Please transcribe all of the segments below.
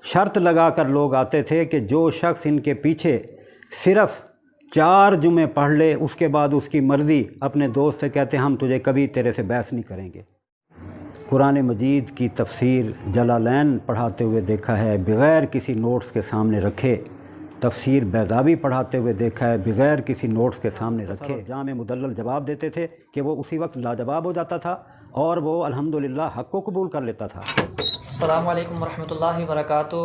شرط لگا کر لوگ آتے تھے کہ جو شخص ان کے پیچھے صرف 4 جمعے پڑھ لے اس کے بعد اس کی مرضی، اپنے دوست سے کہتے ہم تجھے کبھی تیرے سے بحث نہیں کریں گے۔ قرآن مجید کی تفسیر جلالین پڑھاتے ہوئے دیکھا ہے بغیر کسی نوٹس کے سامنے رکھے، تفسیر بیضاوی پڑھاتے ہوئے دیکھا ہے بغیر کسی نوٹس کے سامنے رکھے، جامع مدلل جواب دیتے تھے کہ وہ اسی وقت لاجواب ہو جاتا تھا اور وہ الحمدللہ حق کو قبول کر لیتا تھا۔ السلام علیکم ورحمۃ اللہ وبرکاتہ۔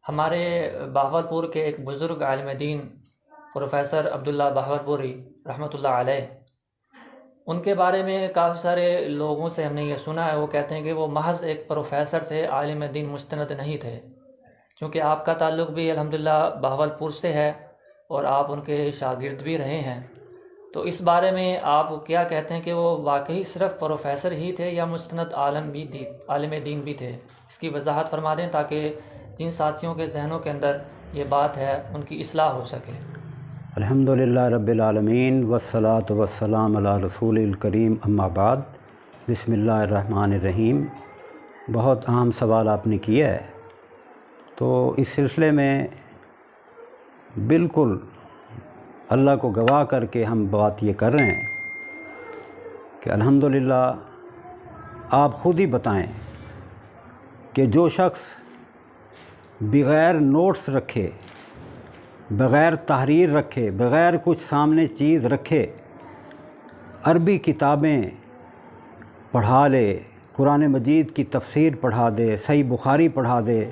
ہمارے بہاولپور کے ایک بزرگ عالم دین پروفیسر عبداللہ بہاولپوری رحمۃ اللہ علیہ، ان کے بارے میں کافی سارے لوگوں سے ہم نے یہ سنا ہے، وہ کہتے ہیں کہ وہ محض ایک پروفیسر تھے، عالم دین مستند نہیں تھے۔ چونکہ آپ کا تعلق بھی الحمدللہ بہاولپور سے ہے اور آپ ان کے شاگرد بھی رہے ہیں، تو اس بارے میں آپ کیا کہتے ہیں کہ وہ واقعی صرف پروفیسر ہی تھے یا مستند عالم دین بھی تھے؟ اس کی وضاحت فرما دیں تاکہ جن ساتھیوں کے ذہنوں کے اندر یہ بات ہے ان کی اصلاح ہو سکے۔ الحمدللہ رب العالمین والصلاة والسلام علی رسول الکریم، اما بعد، بسم اللہ الرحمن الرحیم۔ بہت اہم سوال آپ نے کیا ہے، تو اس سلسلے میں بالکل اللہ کو گواہ کر کے ہم بات یہ کر رہے ہیں کہ الحمدللہ آپ خود ہی بتائیں کہ جو شخص بغیر نوٹس رکھے، بغیر تحریر رکھے، بغیر کچھ سامنے چیز رکھے، عربی کتابیں پڑھا لے، قرآن مجید کی تفسیر پڑھا دے، صحیح بخاری پڑھا دے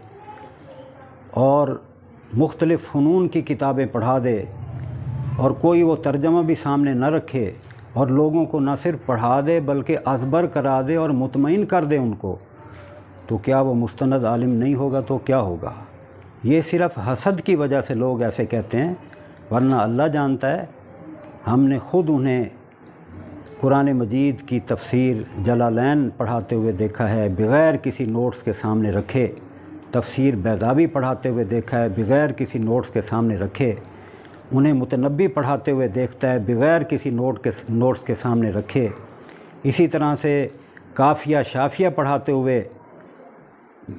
اور مختلف فنون کی کتابیں پڑھا دے، اور کوئی وہ ترجمہ بھی سامنے نہ رکھے اور لوگوں کو نہ صرف پڑھا دے بلکہ ازبر کرا دے اور مطمئن کر دے ان کو، تو کیا وہ مستند عالم نہیں ہوگا تو کیا ہوگا؟ یہ صرف حسد کی وجہ سے لوگ ایسے کہتے ہیں، ورنہ اللہ جانتا ہے ہم نے خود انہیں قرآن مجید کی تفسیر جلالین پڑھاتے ہوئے دیکھا ہے بغیر کسی نوٹس کے سامنے رکھے، تفسیر بیضاوی پڑھاتے ہوئے دیکھا ہے بغیر کسی نوٹس کے سامنے رکھے، انہیں متنبی پڑھاتے ہوئے دیکھتا ہے بغیر کسی نوٹس کے سامنے رکھے، اسی طرح سے کافیہ شافیہ پڑھاتے ہوئے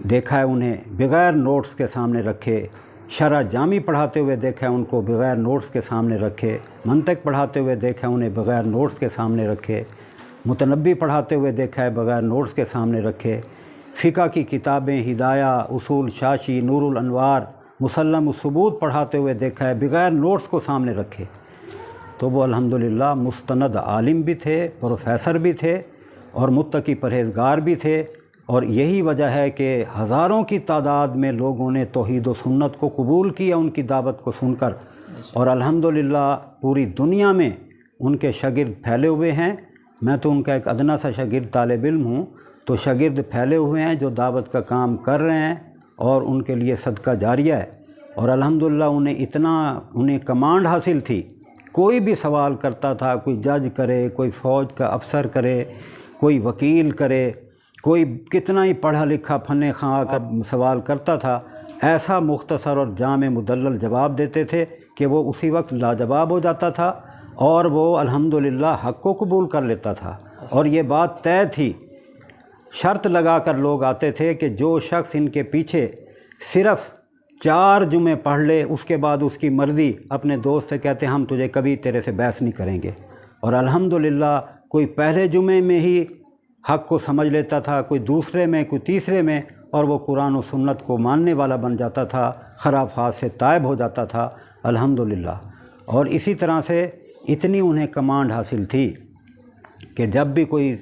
دیکھا ہے انہیں بغیر نوٹس کے سامنے رکھے، شرح جامی پڑھاتے ہوئے دیکھا ہے ان کو بغیر نوٹس کے سامنے رکھے، منطق پڑھاتے ہوئے دیکھا ہے انہیں بغیر نوٹس کے سامنے رکھے، متنبی پڑھاتے ہوئے دیکھا ہے بغیر نوٹس کے سامنے رکھے، فقہ کی کتابیں ہدایہ، اصول شاشی، نور الانوار، مسلم الثبوت پڑھاتے ہوئے دیکھا ہے بغیر نوٹس کو سامنے رکھے، تو وہ الحمدللہ مستند عالم بھی تھے، پروفیسر بھی تھے اور متقی پرہیزگار بھی تھے، اور یہی وجہ ہے کہ ہزاروں کی تعداد میں لوگوں نے توحید و سنت کو قبول کیا ان کی دعوت کو سن کر، اور الحمدللہ پوری دنیا میں ان کے شاگرد پھیلے ہوئے ہیں۔ میں تو ان کا ایک ادنا سا شاگرد طالب علم ہوں، تو شاگرد پھیلے ہوئے ہیں جو دعوت کا کام کر رہے ہیں اور ان کے لیے صدقہ جاریہ ہے، اور الحمدللہ انہیں کمانڈ حاصل تھی، کوئی بھی سوال کرتا تھا، کوئی جج کرے، کوئی فوج کا افسر کرے، کوئی وکیل کرے، کوئی کتنا ہی پڑھا لکھا فن خواہ کا سوال کرتا تھا، ایسا مختصر اور جامع مدلل جواب دیتے تھے کہ وہ اسی وقت لاجواب ہو جاتا تھا اور وہ الحمدللہ حق کو قبول کر لیتا تھا، اور یہ بات طے تھی۔ شرط لگا کر لوگ آتے تھے کہ جو شخص ان کے پیچھے صرف 4 جمعے پڑھ لے اس کے بعد اس کی مرضی، اپنے دوست سے کہتے ہم تجھے کبھی تیرے سے بحث نہیں کریں گے، اور الحمدللہ کوئی پہلے جمعے میں ہی حق کو سمجھ لیتا تھا، کوئی دوسرے میں، کوئی تیسرے میں، اور وہ قرآن و سنت کو ماننے والا بن جاتا تھا، خرافات سے تائب ہو جاتا تھا الحمدللہ۔ اور اسی طرح سے اتنی انہیں کمانڈ حاصل تھی کہ جب بھی کوئی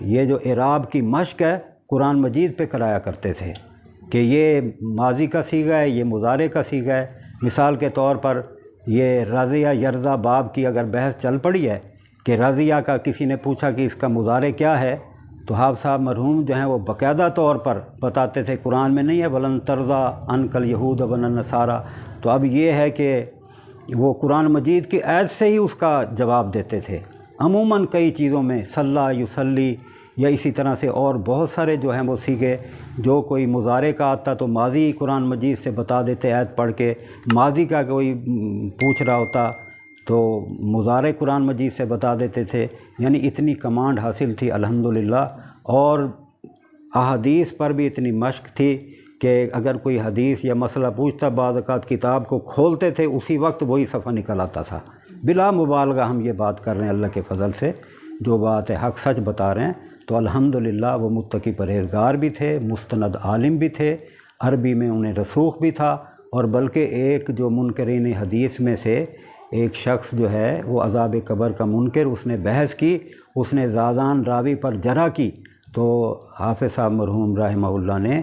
یہ جو اعراب کی مشق ہے قرآن مجید پہ کرایا کرتے تھے کہ یہ ماضی کا صیغہ ہے، یہ مضارع کا صیغہ ہے۔ مثال کے طور پر یہ رضیہ یرضیٰ باب کی اگر بحث چل پڑی ہے کہ رضیہ کا کسی نے پوچھا کہ اس کا مضارع کیا ہے، تو حافظ صاحب مرحوم جو ہیں وہ باقاعدہ طور پر بتاتے تھے قرآن میں نہیں ہے وَلَن تَرْضَىٰ عَنْكَ الْيَهُودُ وَلَا النَّصَارَىٰ، تو اب یہ ہے کہ وہ قرآن مجید کی آیت سے ہی اس کا جواب دیتے تھے۔ عموماً کئی چیزوں میں صلی یصلی یا اسی طرح سے اور بہت سارے جو ہیں وہ سیکھے، جو کوئی مضارع کا آتا تو ماضی قرآن مجید سے بتا دیتے آیت پڑھ کے، ماضی کا کوئی پوچھ رہا ہوتا تو مضارع قرآن مجید سے بتا دیتے تھے۔ یعنی اتنی کمانڈ حاصل تھی الحمدللہ، اور احادیث پر بھی اتنی مشق تھی کہ اگر کوئی حدیث یا مسئلہ پوچھتا بعض اوقات کتاب کو کھولتے تھے اسی وقت وہی صفحہ نکل آتا تھا۔ بلا مبالغہ ہم یہ بات کر رہے ہیں، اللہ کے فضل سے جو بات ہے حق سچ بتا رہے ہیں۔ تو الحمدللہ وہ متقی پرہیزگار بھی تھے، مستند عالم بھی تھے، عربی میں انہیں رسوخ بھی تھا، اور بلکہ ایک جو منکرین حدیث میں سے ایک شخص جو ہے وہ عذاب قبر کا منکر، اس نے بحث کی، اس نے زادان راوی پر جرح کی، تو حافظ صاحب مرحوم رحمہ اللہ نے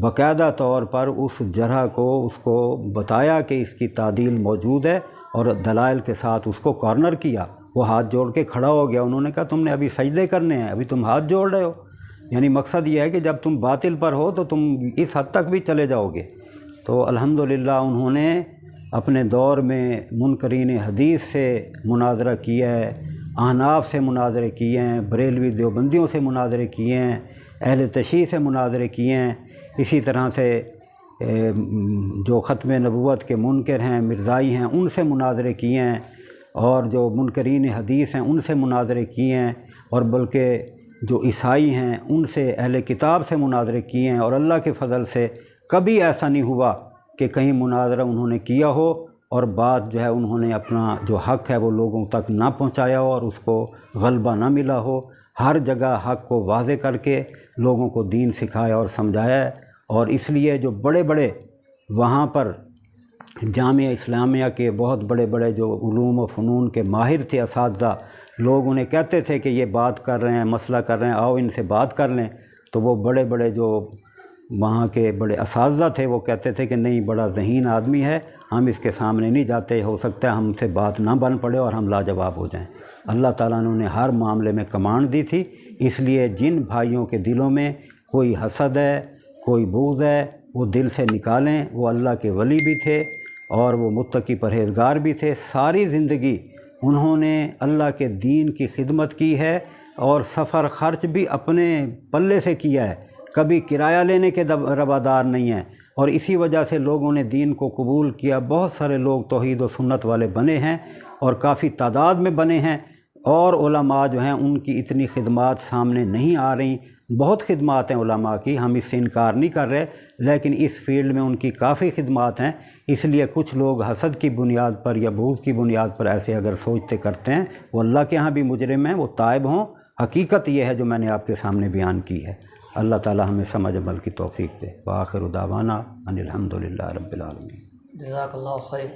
باقاعدہ طور پر اس جرح کو اس کو بتایا کہ اس کی تعدیل موجود ہے، اور دلائل کے ساتھ اس کو کارنر کیا۔ وہ ہاتھ جوڑ کے کھڑا ہو گیا، انہوں نے کہا تم نے ابھی سجدے کرنے ہیں، ابھی تم ہاتھ جوڑ رہے ہو، یعنی مقصد یہ ہے کہ جب تم باطل پر ہو تو تم اس حد تک بھی چلے جاؤ گے۔ تو الحمدللہ انہوں نے اپنے دور میں منکرین حدیث سے مناظرہ کیا ہے، احناف سے مناظرے کیے ہیں، بریلوی دیوبندیوں سے مناظرے کیے ہیں، اہل تشیع سے مناظرے کیے ہیں، اسی طرح سے جو ختم نبوت کے منکر ہیں، مرزائی ہیں، ان سے مناظرے کیے ہیں، اور جو منکرین حدیث ہیں ان سے مناظرے کیے ہیں، اور بلکہ جو عیسائی ہیں ان سے، اہل کتاب سے مناظرے کیے ہیں، اور اللہ کے فضل سے کبھی ایسا نہیں ہوا کہ کہیں مناظرہ انہوں نے کیا ہو اور بات جو ہے انہوں نے اپنا جو حق ہے وہ لوگوں تک نہ پہنچایا ہو اور اس کو غلبہ نہ ملا ہو۔ ہر جگہ حق کو واضح کر کے لوگوں کو دین سکھایا اور سمجھایا ہے، اور اس لیے جو بڑے بڑے وہاں پر جامعہ اسلامیہ کے بہت بڑے بڑے جو علوم و فنون کے ماہر تھے اساتذہ، لوگ انہیں کہتے تھے کہ یہ بات کر رہے ہیں، مسئلہ کر رہے ہیں، آؤ ان سے بات کر لیں، تو وہ بڑے بڑے جو وہاں کے بڑے اساتذہ تھے وہ کہتے تھے کہ نہیں، بڑا ذہین آدمی ہے، ہم اس کے سامنے نہیں جاتے، ہو سکتا ہے ہم سے بات نہ بن پڑے اور ہم لاجواب ہو جائیں۔ اللہ تعالیٰ نے انہیں ہر معاملے میں کمانڈ دی تھی، اس لیے جن بھائیوں کے دلوں میں کوئی حسد ہے، کوئی بغض ہے، وہ دل سے نکالیں۔ وہ اللہ کے ولی بھی تھے اور وہ متقی پرہیزگار بھی تھے، ساری زندگی انہوں نے اللہ کے دین کی خدمت کی ہے، اور سفر خرچ بھی اپنے پلے سے کیا ہے، کبھی کرایہ لینے کے روادار نہیں ہیں، اور اسی وجہ سے لوگوں نے دین کو قبول کیا۔ بہت سارے لوگ توحید و سنت والے بنے ہیں اور کافی تعداد میں بنے ہیں، اور علماء جو ہیں ان کی اتنی خدمات سامنے نہیں آ رہی۔ بہت خدمات ہیں علماء کی، ہم اس سے انکار نہیں کر رہے، لیکن اس فیلڈ میں ان کی کافی خدمات ہیں، اس لیے کچھ لوگ حسد کی بنیاد پر یا بغض کی بنیاد پر ایسے اگر سوچتے کرتے ہیں، وہ اللہ کے ہاں بھی مجرم ہیں، وہ تائب ہوں۔ حقیقت یہ ہے جو میں نے آپ کے سامنے بیان کی ہے۔ اللہ تعالی ہمیں سمجھ عمل کی توفیق دے۔ وآخر دعوانا ان الحمد للہ رب العالمین۔ جزاک اللہ خیر۔